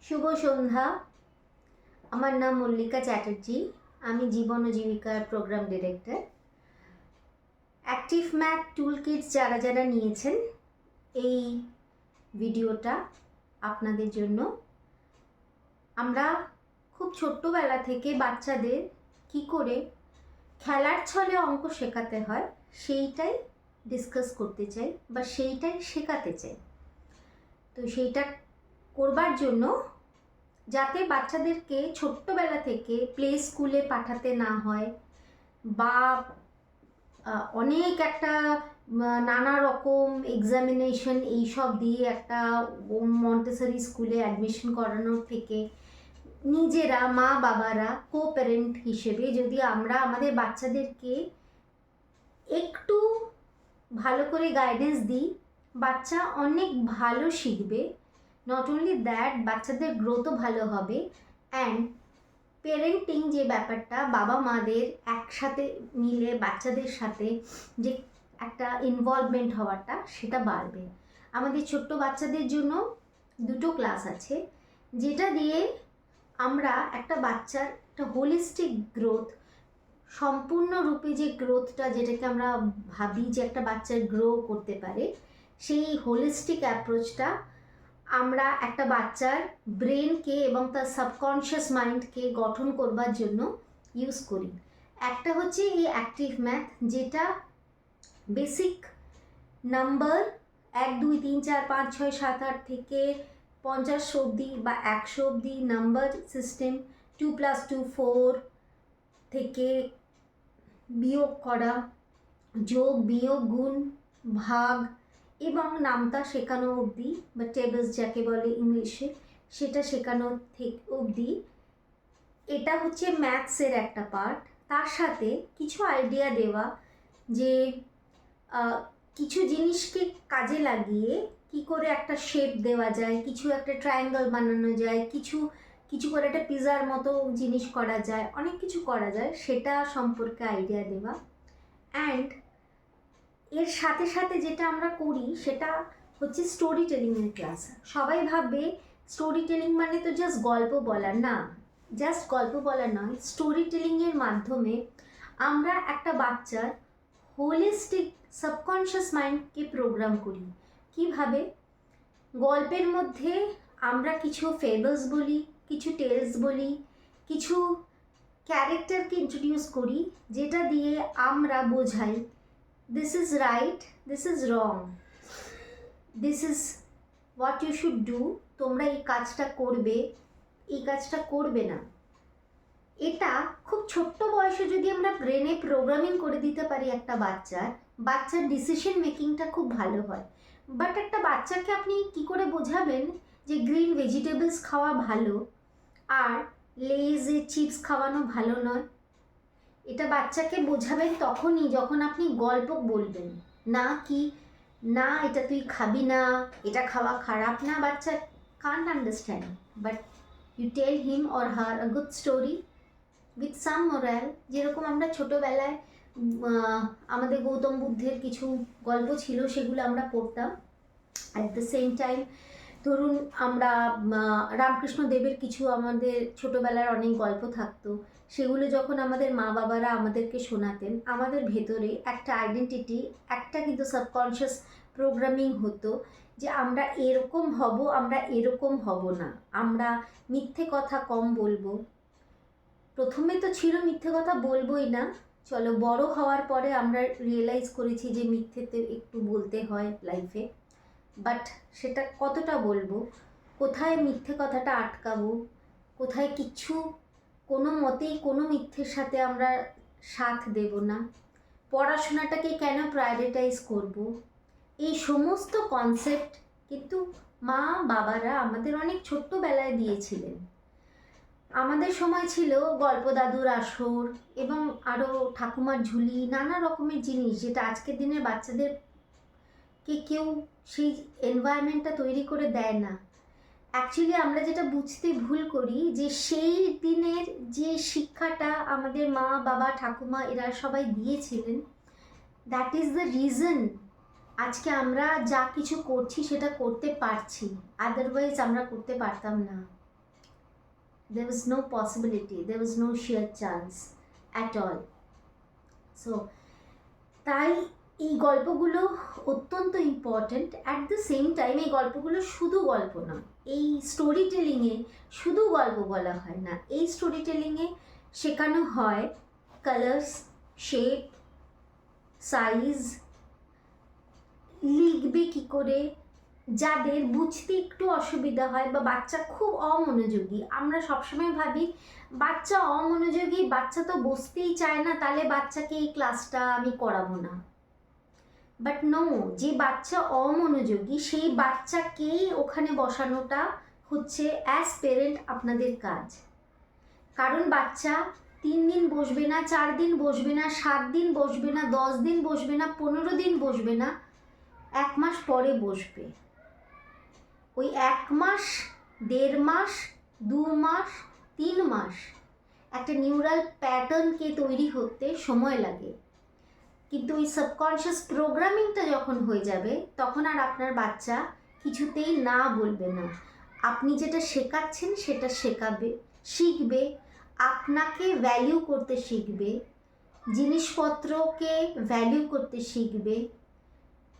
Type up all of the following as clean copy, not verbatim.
শুভ সন্ধ্যা। আমার নাম মল্লিকা চ্যাটার্জি। আমি জীবন ও জীবিকার প্রোগ্রাম ডিরেক্টর। অ্যাক্টিভ ম্যাথ টুল কিটস যারা যারা নিয়েছেন, এই ভিডিওটা আপনাদের জন্য। আমরা খুব ছোট্টবেলা থেকে বাচ্চাদের কি করে খেলার ছলে অঙ্ক শেখাতে হয় সেইটাই ডিসকাস করতে চাই বা সেইটাই শেখাতে চাই। তো সেইটা করবার জন্য, যাতে বাচ্চাদেরকে ছোট্টবেলা থেকে প্লে স্কুলে পাঠাতে না হয় বা অনেক একটা নানা রকম এক্সামিনেশন এইসব দিয়ে একটা মন্টেসরি স্কুলে অ্যাডমিশন করানোর থেকে নিজেরা মা বাবারা কো প্যারেন্ট হিসেবে যদি আমরা আমাদের বাচ্চাদেরকে একটু ভালো করে গাইডেন্স দিই, বাচ্চা অনেক ভালো শিখবে। নট অনলি দ্যাট, বাচ্চাদের গ্রোথও ভালো হবে। অ্যান্ড পেরেন্টিং যে ব্যাপারটা, বাবা মাদের একসাথে মিলে বাচ্চাদের সাথে যে একটা ইনভলভমেন্ট হওয়াটা, সেটা বাড়বে। আমাদের ছোট্ট বাচ্চাদের জন্য দুটো ক্লাস আছে, যেটা দিয়ে আমরা একটা বাচ্চার একটা হোলিস্টিক গ্রোথ, সম্পূর্ণরূপে যে গ্রোথটা, যেটাকে আমরা ভাবি যে একটা বাচ্চার গ্রো করতে পারে, সেই হোলিস্টিক অ্যাপ্রোচটা আমরা একটা বাচ্চার ব্রেনকে এবং তার সাবকনশিয়াস মাইন্ডকে গঠন করবার জন্য ইউজ করি। একটা হচ্ছে এই অ্যাক্টিভ ম্যাথ, যেটা বেসিক নাম্বার 1 2 3 4 5 6 7 8 থেকে 50 অবধি বা 100 অবধি নাম্বার সিস্টেম, 2 + 2 4 থেকে বিয়োগ করা, যোগ বিয়োগ গুণ ভাগ এবং নামতা শেখানো অবধি বা টেবলস যাকে বলে ইংলিশে, সেটা শেখানো থেকে অবধি, এটা হচ্ছে ম্যাথসের একটা পার্ট। তার সাথে কিছু আইডিয়া দেওয়া যে কিছু জিনিসকে কাজে লাগিয়ে কি করে একটা শেপ দেওয়া যায়, কিছু একটা ট্রায়াঙ্গল বানানো যায়, কিছু কিছু করে একটা পিজার মতো জিনিস করা যায়, অনেক কিছু করা যায়, সেটা সম্পর্কে আইডিয়া দেওয়া। অ্যান্ড এর সাথে সাথে যেটা আমরা করি সেটা হচ্ছে স্টোরি টেলিংয়ের ক্লাস। সবাই ভাববে স্টোরি টেলিং মানে তো জাস্ট গল্প বলা, না, জাস্ট গল্প বলা নয়। স্টোরি টেলিংয়ের মাধ্যমে আমরা একটা বাচ্চার হোলিস্টিক সাবকনশিয়াস মাইন্ডকে প্রোগ্রাম করি। কিভাবে? গল্পের মধ্যে আমরা কিছু ফেবলস বলি, কিছু টেলস বলি, কিছু ক্যারেক্টারকে ইন্ট্রোডিউস করি, যেটা দিয়ে আমরা বোঝাই this is right, this is wrong, this is what you should do, তোমরা এই কাজটা করবে, এই কাজটা করবে না। এটা খুব ছোট্ট বয়সে যদি আমরা ব্রেনে প্রোগ্রামিং করে দিতে পারি একটা বাচ্চার ডিসিশন মেকিংটা খুব ভালো হয়। বাট একটা বাচ্চাকে আপনি কি করে বোঝাবেন যে গ্রিন ভেজিটেবলস খাওয়া ভালো আর লেজে চিপস খাওয়ানো ভালো নয়? এটা বাচ্চাকে বোঝাবেন তখনই যখন আপনি গল্প বলবেন, না কি না এটা তুই খাবি না, এটা খাওয়া খারাপ না। বাচ্চা can't understand, but you tell him or her a good story with some moral. যেরকম আমরা ছোটোবেলায় আমাদের গৌতম বুদ্ধের কিছু গল্প ছিল, সেগুলো আমরা পড়তাম। অ্যাট দ্য সেম টাইম ধরুন আমরা রামকৃষ্ণ দেবের কিছু আমাদের ছোটোবেলার অনেক গল্প থাকতো, সেগুলো যখন আমাদের মা বাবারা আমাদেরকে শোনাতেন, আমাদের ভেতরে একটা আইডেন্টিটি, একটা কিন্তু সাবকনশিয়াস প্রোগ্রামিং হতো যে আমরা এরকম হব, আমরা এরকম হব না, আমরা মিথ্যে কথা কম বলবো। প্রথমে তো ছিল মিথ্যে কথা বলবোই না, চলো বড় হওয়ার পরে আমরা রিয়েলাইজ করেছি যে মিথ্যেতে একটু বলতে হয় লাইফে। বাট সেটা কতটা বলবো, কোথায় মিথ্যে কথাটা আটকাবো, কোথায় কোনো মতেই কোনো মিথ্যের সাথে আমরা সাথ দেব না, পড়াশোনাটাকে কেন প্রায়োরিটাইজ করব, এই সমস্ত কনসেপ্ট কিন্তু মা বাবারা আমাদের অনেক ছোট্টবেলায় দিয়েছিলেন। আমাদের সময় ছিল গল্প দাদুর আসর এবং আরও ঠাকুমার ঝুলি, নানা রকমের জিনিস, যেটা আজকের দিনের বাচ্চাদেরকে কেউ সেই এনভায়রনমেন্টটা তৈরি করে দেয় না। অ্যাকচুয়ালি আমরা যেটা বুঝতে ভুল করি যে সেই দিনের যে শিক্ষাটা আমাদের মা বাবা ঠাকুমা এরা সবাই দিয়েছিলেন, দ্যাট ইজ দ্য রিজন আজকে আমরা যা কিছু করছি সেটা করতে পারছি, আদারওয়াইজ আমরা করতে পারতাম না। there was no possibility, there was no sheer chance at all. So তাই এই গল্পগুলো অত্যন্ত important. At the same time এই গল্পগুলো শুধু গল্প নয়, এই স্টোরি টেলিংয়ে শুধু গল্প বলা হয় না, এই স্টোরি টেলিংয়ে শেখানো হয় কালার্স, শেপ, সাইজ, লিখবে কী করে, যাদের বুঝতে একটু অসুবিধা হয় বা বাচ্চা খুব অমনোযোগী। আমরা সবসময় ভাবি বাচ্চা অমনোযোগী, বাচ্চা তো বসতেই চায় না, তাহলে বাচ্চাকে এই ক্লাসটা আমি করাবো না। বাট নো, যে বাচ্চা অমনোযোগী সেই বাচ্চাকেই ওখানে বসানোটা হচ্ছে অ্যাজ পেরেন্ট আপনাদের কাজ। কারণ বাচ্চা 3 দিন বসবে না, 4 দিন বসবে না, 7 দিন বসবে না, 10 দিন বসবে না, 15 দিন বসবে না, 1 মাস পরে বসবে। ওই 1 মাস, 1.5 মাস, 2 মাস, 3 মাস একটা নিউরাল প্যাটার্নকে তৈরি হতে সময় লাগে। কিন্তু ওই সাবকনশিয়াস প্রোগ্রামিংটা যখন হয়ে যাবে তখন আর আপনার বাচ্চা কিছুতেই না বলবে না। আপনি যেটা শেখাচ্ছেন সেটা শিখবে, আপনাকে ভ্যালিউ করতে শিখবে, জিনিসপত্রকে ভ্যালিউ করতে শিখবে,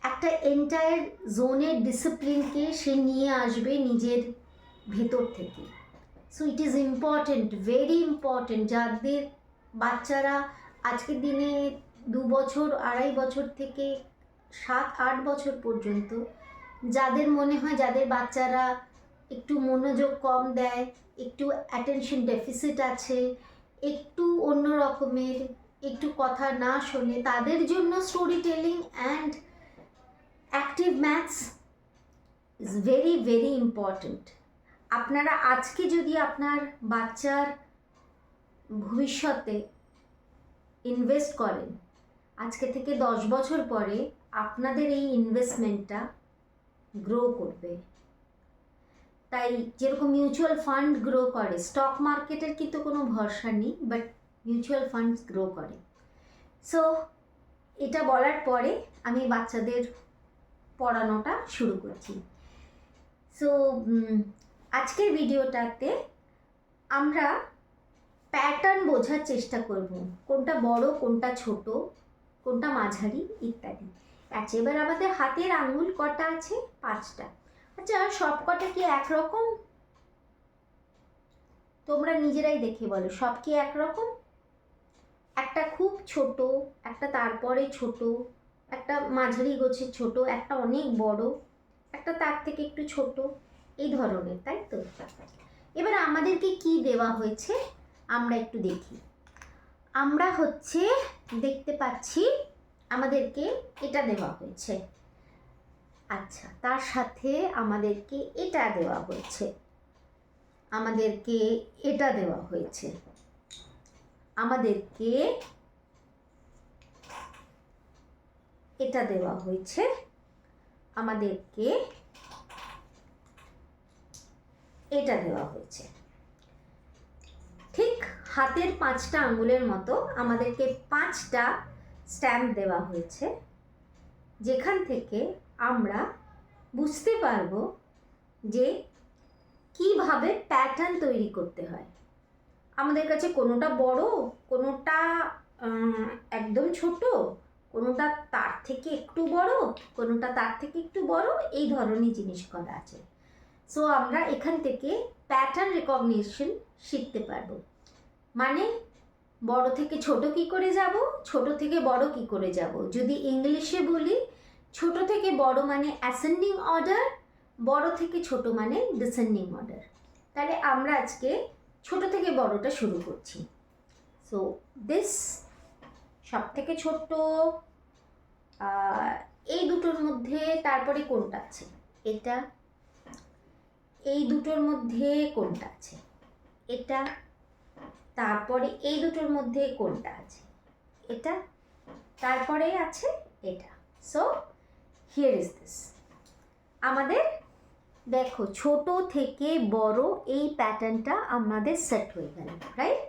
একটা এন্টায়ার জোনের ডিসিপ্লিনকে সে নিয়ে আসবে নিজের ভেতর থেকে। So it is important, very important. যাদের বাচ্চারা আজকের দিনে 2 বছর, 2.5 বছর থেকে 7-8 বছর পর্যন্ত, যাদের মনে হয় যাদের বাচ্চারা একটু মনোযোগ কম দেয়, একটু অ্যাটেনশন ডেফিসিট আছে, একটু অন্য রকমের, একটু কথা না শোনে, তাদের জন্য story telling and active maths is very very important. আপনারা আজকে যদি আপনার বাচ্চার ভবিষ্যতে ইনভেস্ট করেন, আজকে থেকে 10 বছর পরে আপনাদের এই ইনভেস্টমেন্টটা গ্রো করবে। তাই যেরকম মিউচুয়াল ফান্ড গ্রো করে, স্টক মার্কেটের কিন্তু কোনো ভরসা নেই, বাট মিউচুয়াল ফান্ডস গ্রো করে। সো এটা বলার পরে আমি বাচ্চাদের পড়ানোটা শুরু করছি। সো আজকের ভিডিওটাতে আমরা প্যাটার্ন বোঝার চেষ্টা করব, কোনটা বড়, কোনটা ছোট, কোনটা মাঝারি ইত্যাদি। আচ্ছা, এবার আমাদের হাতের আঙুল কটা আছে? 5টা। আচ্ছা, সব কটা কি একরকম? তোমরা নিজেরাই দেখে বলো, সব কি একরকম? একটা খুব ছোট, একটা তারপরে ছোট, একটা মাঝারি গোছের ছোট, একটা অনেক বড়, একটা তার থেকে একটু ছোট, এই ধরনের, তাই তো? এবার আমাদেরকে কি দেওয়া হয়েছে আমরা একটু দেখি। আমরা দেখতে পাচ্ছি আমাদেরকে এটা দেওয়া হয়েছে। আচ্ছা, তার সাথে আমাদেরকে এটা দেওয়া হয়েছে, আমাদেরকে এটা দেওয়া হয়েছে, আমাদেরকে এটা দেওয়া হয়েছে, আমাদেরকে এটা দেওয়া হয়েছে। ঠিক হাতের 5টা আঙ্গুলের মতো আমাদেরকে 5টা স্ট্যাম্প দেওয়া হয়েছে, যেখান থেকে আমরা বুঝতে পারবো যে কিভাবে প্যাটার্ন তৈরি করতে হয়। আমাদের কাছে কোনোটা বড়, কোনোটা একদম ছোট, কোনোটা তার থেকে একটু বড়, কোনোটা তার থেকে একটু বড়, এই ধরনের জিনিস করা আছে। সো আমরা এখান থেকে প্যাটার্ন রেকগনিশন শিখতে পারবো। মানে বড় থেকে ছোট কি করে যাব, ছোট থেকে বড় কি করে যাব। যদি ইংলিশে বলি, ছোট থেকে বড় মানে অ্যাসেন্ডিং অর্ডার, বড় থেকে ছোট মানে ডিসেন্ডিং অর্ডার। তাহলে আমরা আজকে ছোট থেকে বড়টা শুরু করছি। সো দিস সব থেকে ছোট, এই দুটোর মধ্যে তারপরে কোনটা আছে? এটা। এই দুটোর মধ্যে কোনটা আছে? এটা। তারপরে এই দুটোর মধ্যে কোনটা আছে? এটা। তারপরে আছে এটা। So here is this. আমাদের দেখো ছোট থেকে বড় এই প্যাটার্নটা আমাদের সেট হয়ে গেল, রাইট?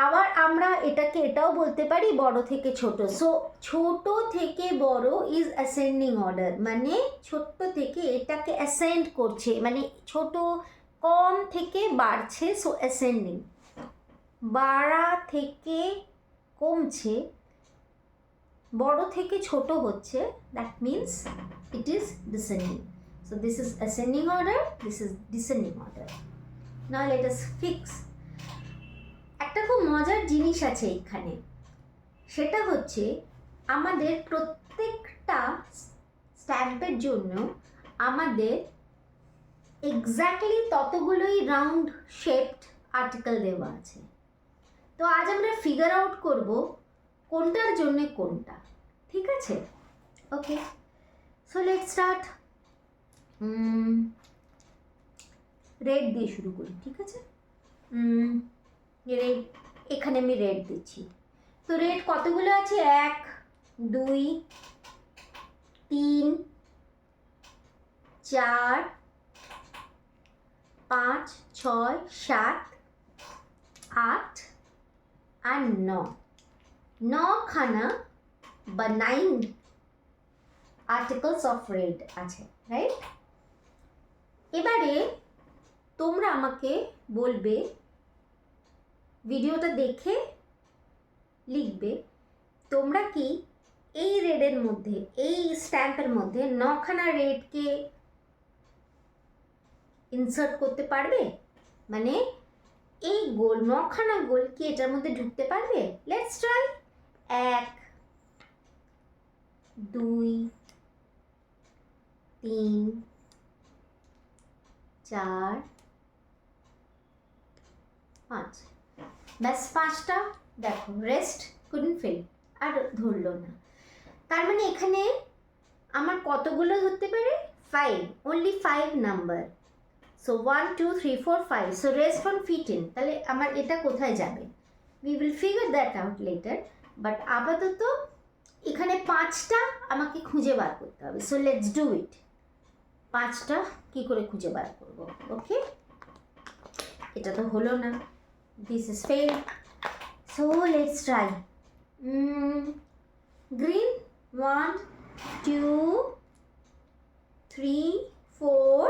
আবার আমরা এটাও বলতে পারি বড় থেকে ছোট। সো ছোট থেকে বড় ইজ অ্যাসেন্ডিং অর্ডার, মানে ছোট থেকে এটাকে অ্যাসেন্ড করছে, মানে ছোট কম থেকে বাড়ছে, সো অ্যাসেন্ডিং, বাড়া থেকে কমছে, বড় থেকে ছোট হচ্ছে, that means it is descending. So this is ascending order, this is descending order. Now let us fix. একটা খুব মজার জিনিস আছে এখানে, সেটা হচ্ছে আমাদের প্রত্যেকটা স্ট্যাম্পের জন্য আমাদের এক্স্যাক্টলি ততগুলোই রাউন্ড শেপড আর্টিকেল দেওয়া আছে। তো আজ আমরা ফিগার আউট করব কোনটার জন্য কোনটা, ঠিক আছে? ওকে, সো লেটস স্টার্ট। রেড দিয়ে শুরু করি, ঠিক আছে? রেড, এখানে আমি রেড দিচ্ছি। তো রেড কতগুলো আছে? 1 2 3 4 5 6 7 8 আর 9 খানা বা 9 আর্টিকেলস অফ রেড আছে, রাইট? এবারে তোমরা আমাকে বলবে, ভিডিওটা দেখে লিখবে, তোমরা কি এই রেডের মধ্যে, এই স্ট্যাম্পের মধ্যে 9 খানা রেডকে ইনসার্ট করতে পারবে? মানে এই গোল, 9 খানা গোল কি এটার মধ্যে ঢুকতে পারবে? Let's try. 1 2 3 4 5, ব্যাস 5টা। দেখো, রেস্ট কুডন্ট ফিল, আর ধরলো না। তার মানে এখানে আমার কতগুলো ধরতে পারে? 5, only 5 number. So 1 2 3 4 5, so rest on fit in. তাহলে আমার এটা কোথায় যাবে? We will figure that out later, but আপাতত এখানে 5টা আমাকে খুঁজে বার করতে হবে। So let's do it. 5টা কি করে খুঁজে বার করব? ওকে, এটা তো হলো না, this is fail. So let's try. Green, 1 2 3 4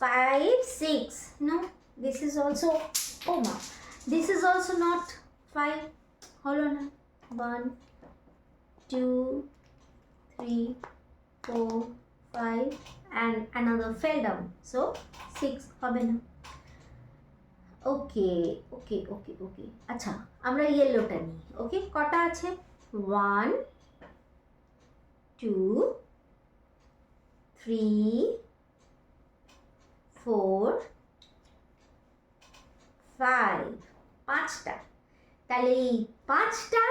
5 6, no, this is also, oh ma, this is also not 5, holo na, 1 2 3 4 5 and another fell down, so 6 hobe na. ওকে ওকে ওকে ওকে, আচ্ছা আমরা ইয়েলোটা নিই। ওকে, কটা আছে? 1 2 3 4 5, 5টা। তাহলে এই 5টা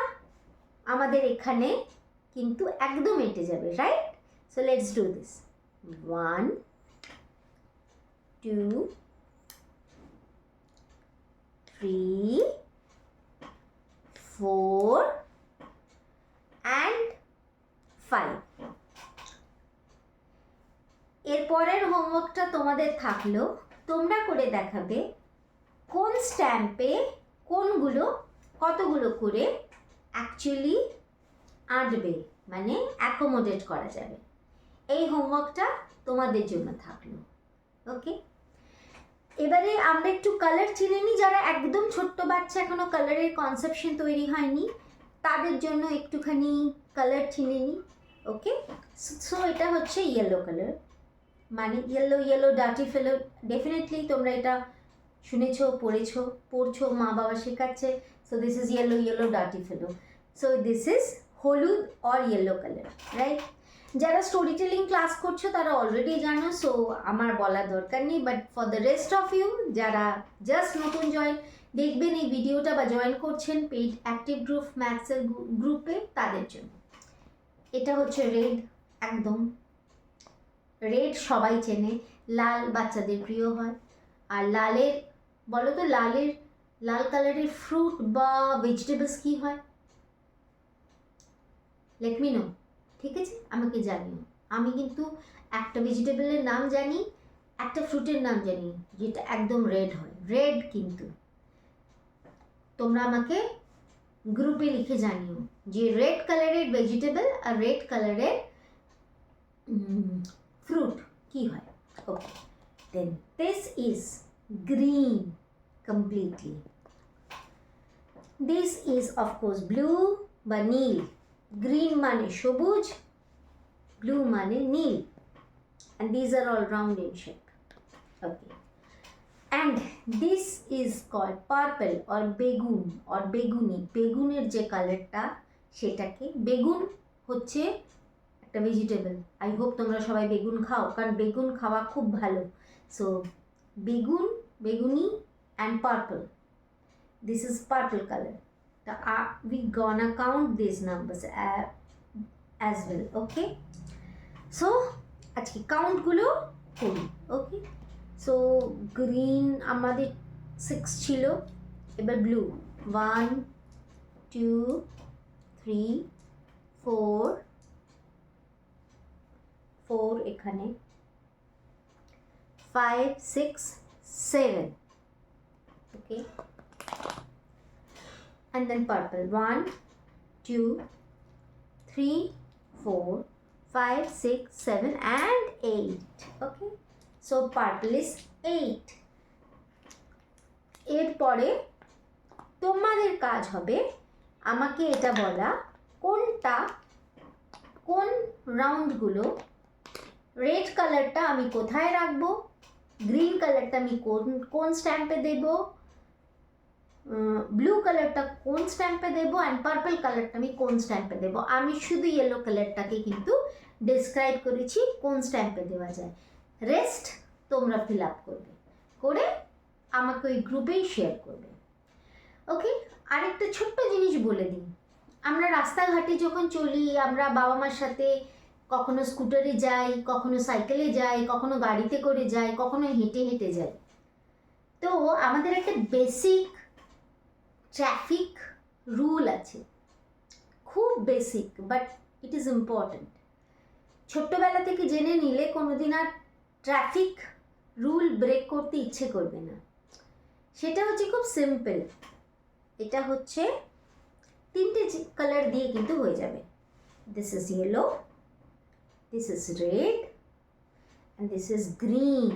আমাদের এখানে কিন্তু একদম এঁটে যাবে, right? So let's do this. 1 2 3 4 and 5। এরপরের হোমওয়ার্কটা তোমাদের থাকলো, তোমরা করে দেখাবে কোন স্ট্যাম্পে কোনগুলো কতগুলো করে অ্যাকচুয়ালি আঁটবে, মানে অ্যাকোমোডেট করা যাবে। এই হোমওয়ার্কটা তোমাদের জন্য থাকলো। ওকে, এবারে আমরা একটু কালার চিনে নিই। যারা একদম ছোট্ট বাচ্চা, এখনো কালারের কনসেপশন তৈরি হয়নি, তাদের জন্য একটুখানি কালার চিনে নিই। ওকে, সো এটা হচ্ছে ইয়েলো কালার, মানে yellow yellow dirty fellow. Definitely তোমরা এটা শুনেছো, পড়ছো, মা বাবা শেখাচ্ছে। So this is yellow yellow dirty fellow. So this is হলুদ অর ইয়েলো কালার, রাইট? যারা স্টোরি টেলিং ক্লাস করছো তারা অলরেডি জানো, সো আমার বলার দরকার নেই। But for the rest of you, যারা জাস্ট নতুন দেখবেন এই ভিডিওটা বা জয়েন করছেন পেইড অ্যাক্টিভ গ্রুপ ম্যাথসের গ্রুপে, তাদের জন্য এটা হচ্ছে রেড। একদম রেড সবাই চেনে, লাল বাচ্চাদের প্রিয় হয়। আর লালের, বলো তো, লাল কালারের ফ্রুট বা ভেজিটেবলস কি হয়? লেট মি নো, ঠিক আছে? আমাকে জানিও। আমি কিন্তু একটা ভেজিটেবলের নাম জানি, একটা ফ্রুটের নাম জানি যেটা একদম রেড হয়, রেড। কিন্তু তোমরা আমাকে গ্রুপে লিখে জানিও যে রেড কালারের ভেজিটেবল আর রেড কালারের ফ্রুট কি হয়। ওকে, Then this is green completely. This is of course blue বা নীল. Green মানে সবুজ, blue মানে নীল. And these are all round in shape. Okay. And this is called purple or বেগুন or বেগুনি. বেগুনের যে কালারটা সেটাকে, বেগুন হচ্ছে একটা ভেজিটেবল. আই হোপ তোমরা সবাই বেগুন খাও, কারণ বেগুন খাওয়া খুব ভালো. সো বেগুন, বেগুনি and purple. This is purple color. We gonna count these numbers as well. Okay. So আজকে কাউন্ট গুলো করি. ওকে. সো গ্রিন আমাদের 6 ছিল, এবার ব্লু 1 2 3 4 এখানে 5 6 7. Okay. And then purple 1 2 3 4 5 6 7 and 8. Okay. So purple is 8. এরপরে তোমাদের কাজ হবে আমাকে এটা বলা কোন রাউন্ডগুলো, রেড কালারটা আমি কোথায় রাখবো, গ্রিন কালারটা আমি কোন স্ট্যাম্পে দেব, ব্লু কালারটা কোন স্ট্যাম্পে দেব, অ্যান্ড পার্পল কালারটা আমি কোন স্ট্যাম্পে দেব. আমি শুধু ইয়েলো কালারটাকে কিন্তু ডিসক্রাইব করেছি কোন স্ট্যাম্পে দেওয়া যায়. রেস্ট তোমরা ফিল আপ করবে, করে আমাকে ওই গ্রুপেই শেয়ার করবে. ওকে. আরেকটা ছোট্ট জিনিস বলে দিই, আমরা রাস্তাঘাটে যখন চলি, আমরা বাবা মার সাথে কখনো স্কুটারে যাই, কখনো সাইকেলে যাই, কখনো গাড়িতে করে যাই, কখনো হেঁটে হেঁটে যাই. তো আমাদের একটা বেসিক ট্রাফিক রুল আছে, খুব basic, but it is important. ছোট্টবেলা থেকে জেনে নিলে কোনোদিন আর ট্রাফিক রুল ব্রেক করতে ইচ্ছে করবে না. সেটা হচ্ছে খুব সিম্পল. এটা হচ্ছে 3টে কালার দিয়ে কিন্তু হয়ে যাবে. This is yellow, this is red and this is green.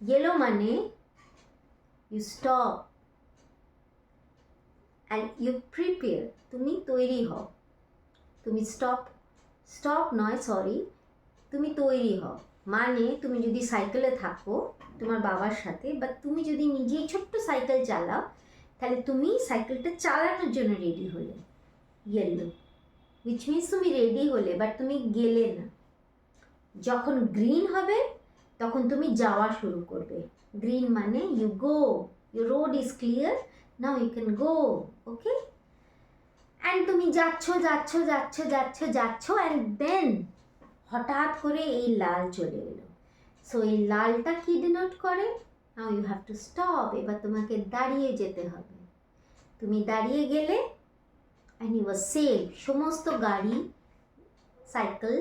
Yellow মানে you stop and you prepare, তুমি তৈরি হও. তুমি স্টপ নয়, সরি, তুমি তৈরি হও. মানে তুমি যদি সাইকেলে থাকো তোমার বাবার সাথে, বা তুমি যদি নিজেই ছোট্ট সাইকেল চালাও, তাহলে তুমি সাইকেলটা চালানোর জন্য রেডি হলে, ইয়েলো, উইচ মিনস তুমি রেডি হলে, বাট তুমি গেলে না. যখন গ্রিন হবে তখন তুমি যাওয়া শুরু করবে. গ্রিন মানে you go, your road is clear, now you can go. Okay. And তুমি যাচ্ছ যাচ্ছ যাচ্ছ যাচ্ছ যাচ্ছ অ্যান্ড দেন হঠাৎ করে এই লাল চলে এলো. সো এই লালটা কি ডিনোট করে? Now you have to stop. এবার তোমাকে দাঁড়িয়ে যেতে হবে. তুমি দাঁড়িয়ে গেলে অ্যান্ড ইউ আর সেফ. সমস্ত গাড়ি, সাইকেল,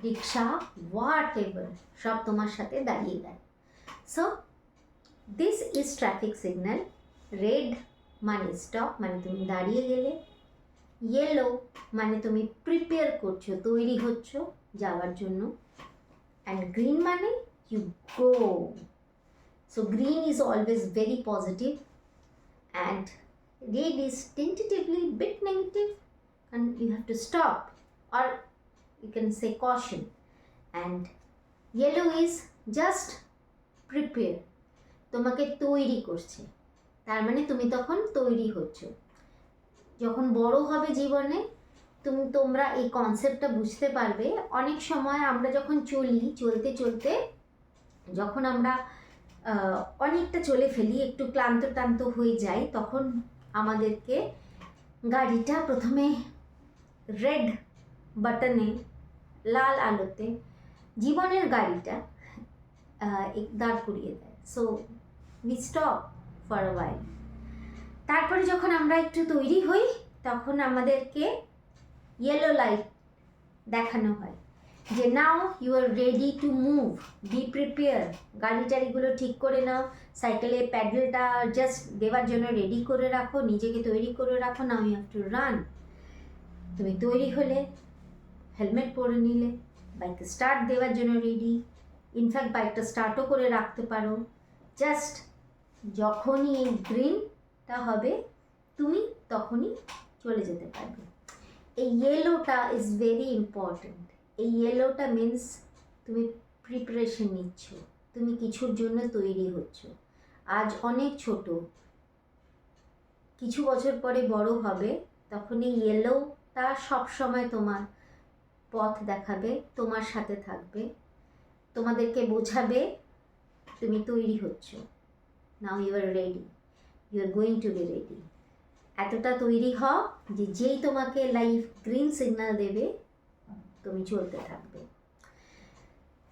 রিক্সা, হোয়াট এভার, সব তোমার সাথে দাঁড়িয়ে দেয়. So this is traffic signal. Red মানে স্টপ, মানে তুমি দাঁড়িয়ে গেলে. ইয়েলো মানে তুমি প্রিপেয়ার করছো, তৈরি হচ্ছ যাওয়ার জন্য. অ্যান্ড গ্রিন মানে you go. So green is always very positive and red is tentatively bit negative and you have to stop, or you can say caution. And yellow is just prepare, তোমাকে তৈরি করছে, তার মানে তুমি তখন তৈরি হচ্ছ. যখন বড় হবে জীবনে তোমরা এই কনসেপ্টটা বুঝতে পারবে. অনেক সময় আমরা যখন চলতে চলতে যখন আমরা অনেকটা চলে ফেলি, একটু ক্লান্ত হয়ে যাই, তখন আমাদেরকে গাড়িটা প্রথমে রেড বাটনে, লাল আলোতে জীবনের গাড়িটা দাঁড় করিয়ে দেয়. So we stop for a while. তারপরে যখন আমরা একটু তৈরি হই তখন আমাদেরকে ইয়েলো লাইট দেখানো হয় যে now you are ready to move, be prepare. গাড়ি টাড়িগুলো ঠিক করে নাও, সাইকেলে প্যাডেলটা জাস্ট দেওয়ার জন্য রেডি করে রাখো, নিজেকে তৈরি করে রাখো. Now you have to run. তুমি তৈরি হলে, হেলমেট পরে নিলে, বাইকে স্টার্ট দেওয়ার জন্য রেডি, ইনফ্যাক্ট বাইকটা স্টার্টও করে রাখতে পারো। জাস্ট যখনই এই গ্রিনটা হবে তুমি তখনই চলে যেতে পারবে। এই ইয়েলোটা ইজ ভেরি ইম্পর্ট্যান্ট। এই ইয়েলোটা মিন্স তুমি প্রিপারেশন নিচ্ছ, তুমি কিছুর জন্য তৈরি হচ্ছ। আজ অনেক ছোট, কিছু বছর পরে বড় হবে, তখন এই ইয়েলোটা সবসময় তোমার পথ দেখাবে, তোমার সাথে থাকবে, তোমাদেরকে বোঝাবে তুমি তৈরি হচ্ছ। Now you are ready, you are going to be ready. এতটা তৈরি হও যে যেই তোমাকে লাইফ গ্রিন সিগন্যাল দেবে তুমি চলতে থাকবে।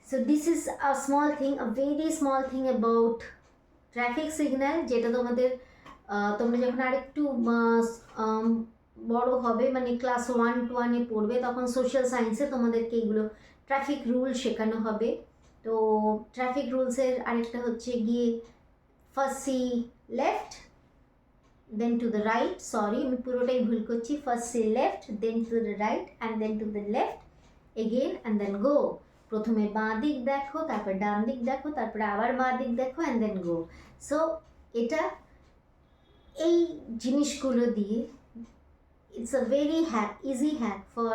So this is a small thing, a very small thing about traffic signal, যেটা তোমাদের তোমরা যখন আরেকটু বড় হবে, মানে ক্লাস 1-1-এ পড়বে, তখন সোশ্যাল সায়েন্সে তোমাদেরকে এইগুলো ট্রাফিক রুল শেখানো হবে। তো ট্রাফিক রুলসের আরেকটা হচ্ছে গিয়ে first see left, then to the right, sorry আমি পুরোটাই ভুল করছি, first see left, then to the right and then to the left again and then go. প্রথমে বাঁ দিক দেখো, তারপর ডান দিক দেখো, তারপরে আবার বাঁ দিক দেখো অ্যান্ড দেন গো। সো এটা এই জিনিসগুলো দিয়ে it's a very easy hack for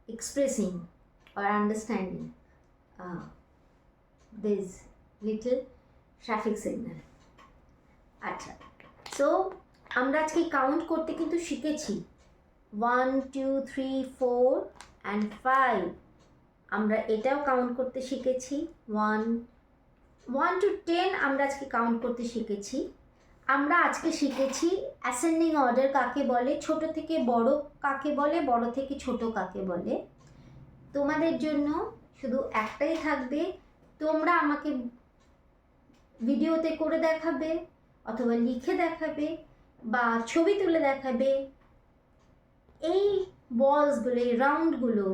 expressing or understanding this little traffic signal. আচ্ছা, সো আমরা আজকে কাউন্ট করতে কিন্তু শিখেছি 1 2 3 4 and 5। আমরা এটাও কাউন্ট করতে শিখেছি 1 to 10 আমরা আজকে কাউন্ট করতে শিখেছি। আমরা আজকে শিখেছি অ্যাসেন্ডিং অর্ডার কাকে বলে, ছোট থেকে বড় কাকে বলে, বড় থেকে ছোট কাকে বলে। তোমাদের জন্য শুধু একটাই থাকবে, তোমরা আমাকে ভিডিওতে করে দেখাবে অথবা লিখে দেখাবে বা ছবি তুলে দেখাবে এই বলসগুলো, এই রাউন্ডগুলো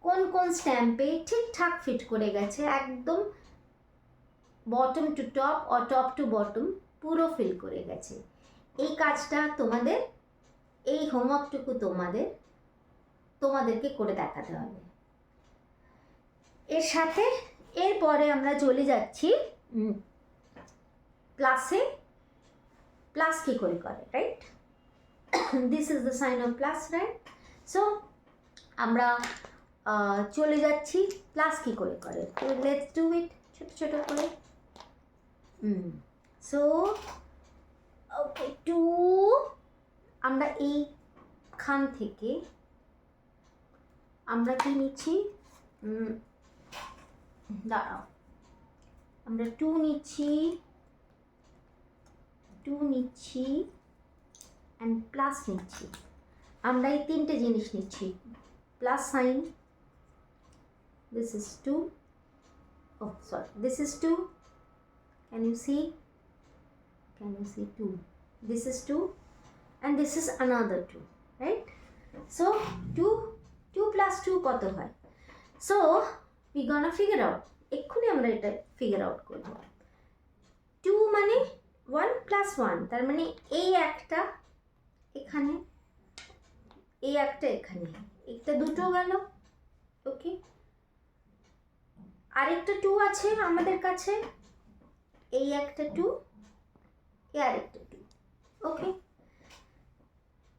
কোন কোন স্ট্যাম্পে ঠিকঠাক ফিট করে গেছে, একদম বটম টু টপ ও টপ টু বটম পুরো ফিল করে গেছে। এই কাজটা তোমাদের, এই হোমওয়ার্কটুকু তোমাদেরকে করে দেখাতে হবে। এর সাথে এরপরে আমরা চলে যাচ্ছি প্লাসে। প্লাস কী করে করে, right? This is the sign of plus, right? So আমরা চলে যাচ্ছি প্লাস কী করে করে। লেটস ডু ইট ছোট ছোট করে। সো ওকে, 2 আমরা এইখান থেকে আমরা কি নিচ্ছি, দাঁড়াও, আমরা 2 নিচ্ছি অ্যান্ড প্লাস নিচ্ছি। আমরা এই 3টে জিনিস নিচ্ছি, plus sign, this is 2, oh sorry this is 2, can you see 2, this is 2 and this is another 2, right? So 2 plus 2 কত হয়? So we gonna figure out, এক্ষুনি আমরা এটা ফিগার আউট করব। 2 মানে 1 plus 1, তার মানে এই একটা এখানে, এই একটা এখানে, একটা দুটো গেল, ওকে। আরেকটা 2 আছে আমাদের কাছে, এই একটা 2, এই আরেকটা 2, ওকে।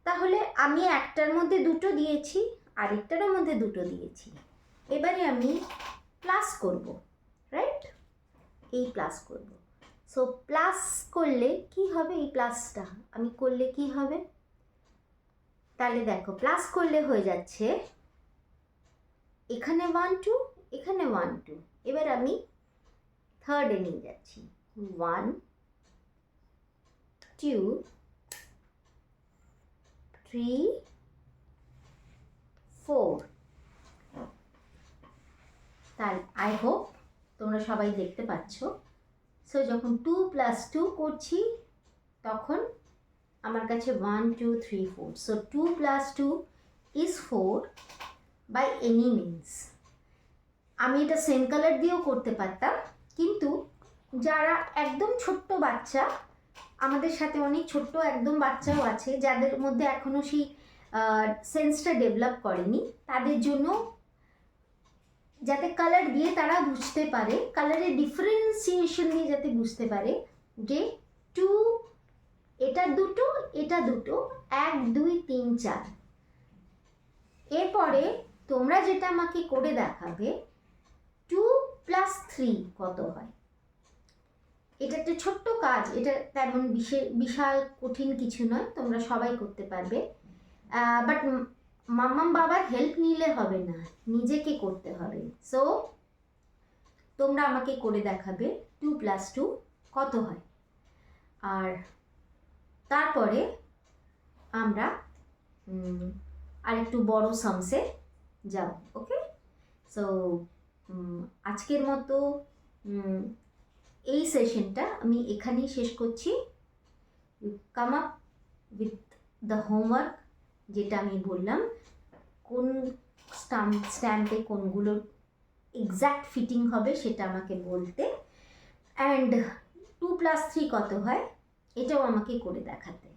তাহলে আমি একটার মধ্যে দুটো দিয়েছি, আরেকটার মধ্যে দুটো দিয়েছি। এবারে আমি প্লাস করব, রাইট? এই প্লাস করব। সো প্লাস করলে কি হবে, এই প্লাসটা আমি করলে কি হবে, তাহলে দেখো প্লাস করলে হয়ে যাচ্ছে এখানে 1 2, এখানে 1 2। এবার আমি থার্ডে নিয়ে যাচ্ছি, 1 2 3 4। তাই আই হোপ তোমরা সবাই দেখতে পাচ্ছ। সো যখন 2 plus 2 করছি তখন আমার কাছে 1 2 3 4। So 2 plus 2 is 4 by any means। আমি এটা সেম কালার দিয়েও করতে পারতাম, কিন্তু যারা একদম ছোট্ট বাচ্চা, আমাদের সাথে অনেক ছোট্ট একদম বাচ্চাও আছে যাদের মধ্যে এখনও সেই সেন্সটা ডেভেলপ করেনি, তাদের জন্য যাতে কালার দিয়ে তারা বুঝতে পারে, কালারের ডিফারেন্সিয়েশন দিয়ে যাতে বুঝতে পারে যে 2, এটা দুটো, এটা দুটো, 1 2 3 4। এরপরে তোমরা যেটা আমাকে করে দেখাবে 2 + 3 কত হয়। এটা একটা ছোট্ট কাজ, এটা তেমন বিশাল কঠিন কিছু নয়, তোমরা সবাই করতে পারবে। বাট মাম্মাম বাবার হেল্প নিলে হবে না, নিজেকে করতে হবে। সো তোমরা আমাকে করে দেখাবে 2 + 2 কত হয়। আর তারপরে আমরা আরেকটু বড় সামসে যাব। ওকে, সো আজকের মতো এই সেশনটা আমি এখানেই শেষ করছি। You come up with the homework, যেটা আমি বললাম কোন স্ট্যাম্পে কোনগুলোর এক্স্যাক্ট ফিটিং হবে সেটা আমাকে বলতে, অ্যান্ড 2 + 3 কত হয় এটাও আমাকে করে দেখাতে।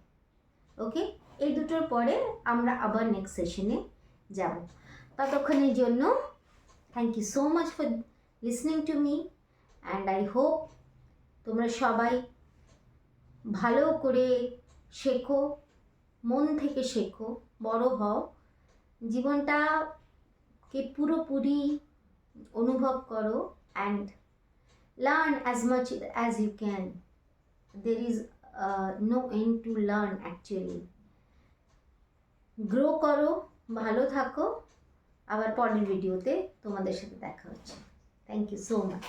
ওকে, এই দুটোর পরে আমরা আবার নেক্সট সেশনে যাব। ততক্ষণের জন্য thank you so much for listening to me, and I hope তোমরা সবাই ভালো করে শেখো, মন থেকে শেখো, বড় হও, জীবনটাকে পুরোপুরি অনুভব করো, and learn as much as you can. There is no end to learn actually. Grow করো, ভালো থাকো। আবার পরের ভিডিওতে তোমাদের সাথে দেখা হচ্ছে। Thank you so much.